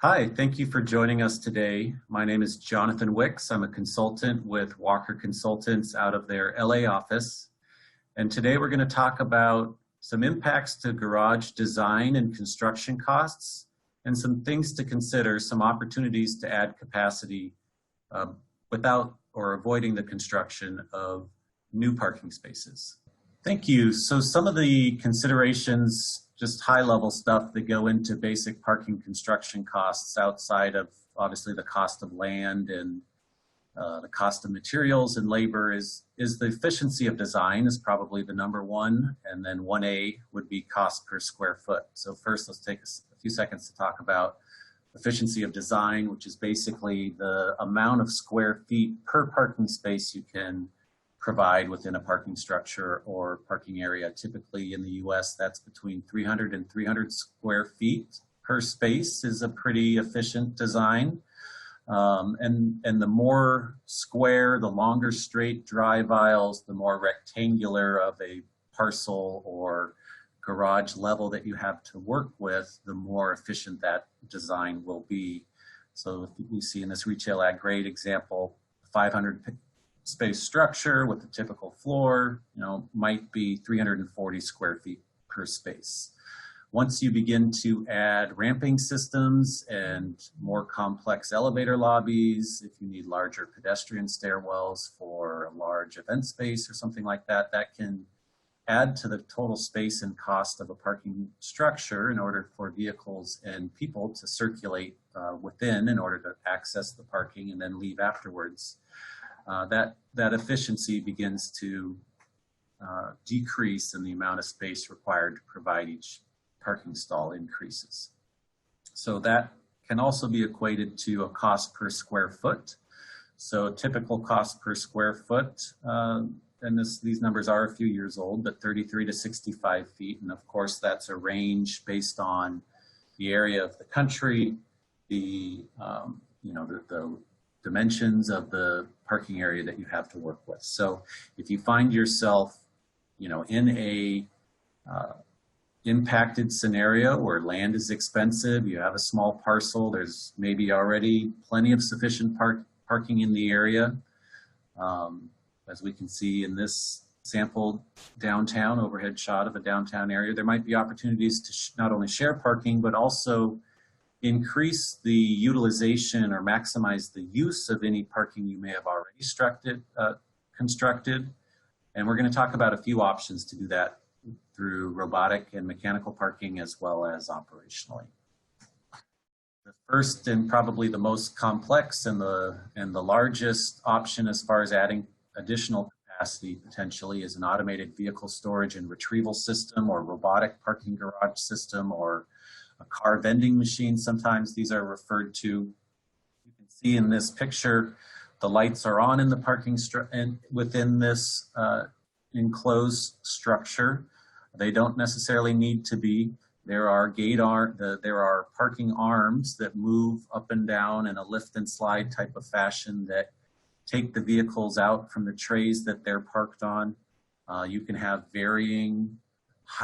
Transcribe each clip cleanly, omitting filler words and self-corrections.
Hi, thank you for joining us today. My name is Jonathan Wicks. I'm a consultant with Walker Consultants out of their LA office. And today we're going to talk about some impacts to garage design and construction costs and some things to consider, some opportunities to add capacity without or avoiding the construction of new parking spaces. Thank you. So some of the considerations, just high-level stuff that go into basic parking construction costs outside of obviously the cost of land and the cost of materials and labor is the efficiency of design is probably the number one, and then 1A would be cost per square foot. So first, let's take a few seconds to talk about efficiency of design, which is basically the amount of square feet per parking space you can provide within a parking structure or parking area. Typically in the US, that's between 300 and 300 square feet per space is a pretty efficient design. And the more square, the longer straight drive aisles, the more rectangular of a parcel or garage level that you have to work with, the more efficient that design will be. So we see in this retail ag grade example, 500 space structure with a typical floor, might be 340 square feet per space. Once you begin to add ramping systems and more complex elevator lobbies, if you need larger pedestrian stairwells for a large event space or something like that, that can add to the total space and cost of a parking structure in order for vehicles and people to circulate within in order to access the parking and then leave afterwards. That efficiency begins to decrease, and the amount of space required to provide each parking stall increases. So that can also be equated to a cost per square foot. So typical cost per square foot, and these numbers are a few years old, but 33 to 65 feet. And of course, that's a range based on the area of the country, the dimensions of the parking area that you have to work with. So if you find yourself, in a impacted scenario where land is expensive, you have a small parcel, there's maybe already plenty of sufficient parking in the area. As we can see in this sample downtown, overhead shot of a downtown area, there might be opportunities to not only share parking, but also increase the utilization or maximize the use of any parking you may have already constructed. And we're going to talk about a few options to do that through robotic and mechanical parking as well as operationally. The first and probably the most complex and the largest option as far as adding additional capacity potentially is an automated vehicle storage and retrieval system or robotic parking garage system or a car vending machine. Sometimes these are referred to. You can see in this picture, the lights are on in the parking and within this enclosed structure. They don't necessarily need to be. There are there are parking arms that move up and down in a lift and slide type of fashion that take the vehicles out from the trays that they're parked on. You can have varying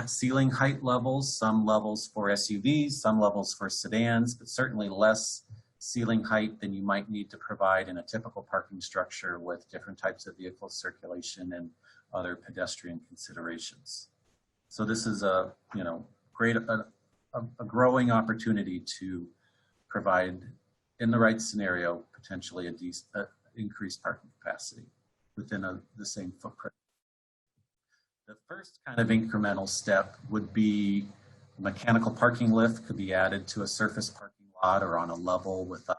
ceiling height levels, some levels for SUVs, some levels for sedans, but certainly less ceiling height than you might need to provide in a typical parking structure with different types of vehicle circulation and other pedestrian considerations. So this is a growing opportunity to provide, in the right scenario, potentially a increased parking capacity within the same footprint. The first kind of incremental step would be a mechanical parking lift could be added to a surface parking lot or on a level with a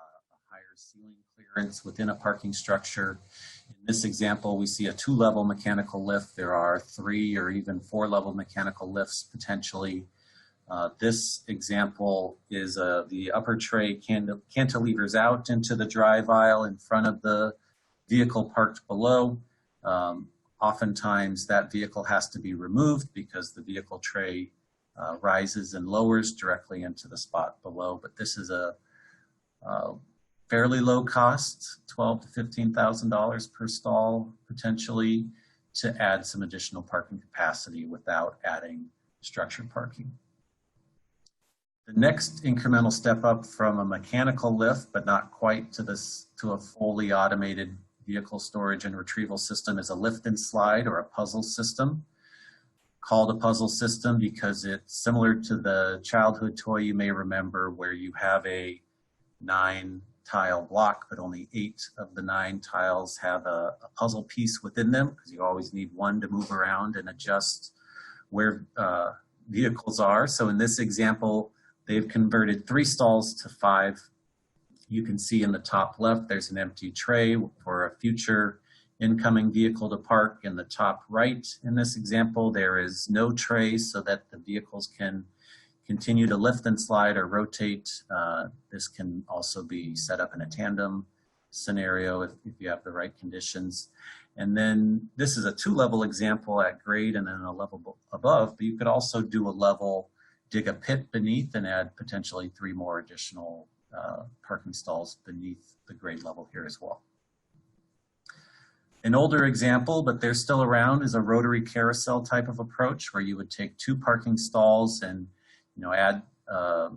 higher ceiling clearance within a parking structure. In this example, we see a 2-level mechanical lift. There are 3 or even 4-level mechanical lifts potentially. This example is the upper tray cantilevers out into the drive aisle in front of the vehicle parked below. Oftentimes that vehicle has to be removed because the vehicle tray rises and lowers directly into the spot below. But this is a fairly low cost, $12,000 to $15,000 per stall potentially, to add some additional parking capacity without adding structured parking. The next incremental step up from a mechanical lift, but not quite to a fully automated vehicle storage and retrieval system, is a lift and slide, or a puzzle system. Called a puzzle system because it's similar to the childhood toy you may remember, where you have a 9-tile block, but only 8 of the 9 tiles have a puzzle piece within them, because you always need one to move around and adjust where vehicles are. So in this example, they've converted 3 stalls to 5. You can see in the top left, there's an empty tray for a future incoming vehicle to park. In the top right, in this example, there is no tray so that the vehicles can continue to lift and slide or rotate. This can also be set up in a tandem scenario if you have the right conditions. And then this is a 2-level example at grade and then a level above, but you could also do a level, dig a pit beneath and add potentially 3 more additional parking stalls beneath the grade level here as well. An older example, but they're still around, is a rotary carousel type of approach, where you would take 2 parking stalls and add a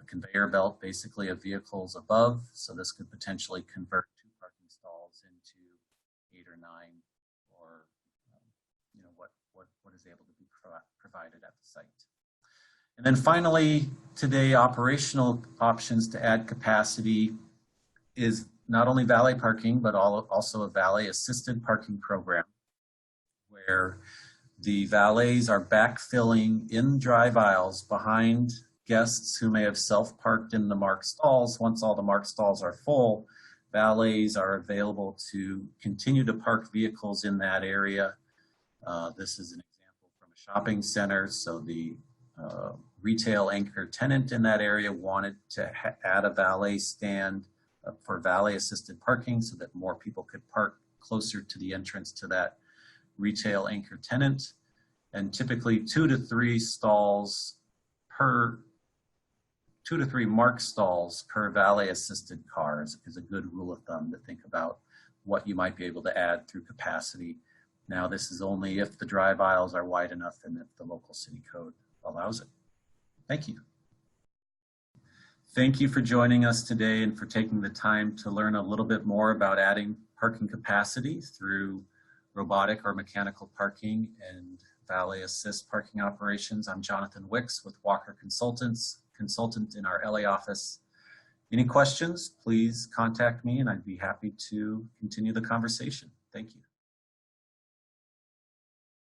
conveyor belt basically of vehicles above. So this could potentially convert 2 parking stalls into 8 or 9, or what is able to be provided at the site. And then finally, today, operational options to add capacity is not only valet parking, but also a valet assisted parking program, where the valets are backfilling in drive aisles behind guests who may have self-parked in the marked stalls. Once all the marked stalls are full, valets are available to continue to park vehicles in that area. This is an example from a shopping center. So the retail anchor tenant in that area wanted to add a valet stand for valet assisted parking so that more people could park closer to the entrance to that retail anchor tenant. And typically 2 to 3 stalls per 2 to 3 marked stalls per valet assisted car is a good rule of thumb to think about what you might be able to add through capacity. Now, this is only if the drive aisles are wide enough and if the local city code allows it. Thank you. Thank you for joining us today and for taking the time to learn a little bit more about adding parking capacity through robotic or mechanical parking and valet assist parking operations. I'm Jonathan Wicks with Walker Consultants, consultant in our LA office. Any questions, please contact me and I'd be happy to continue the conversation. Thank you.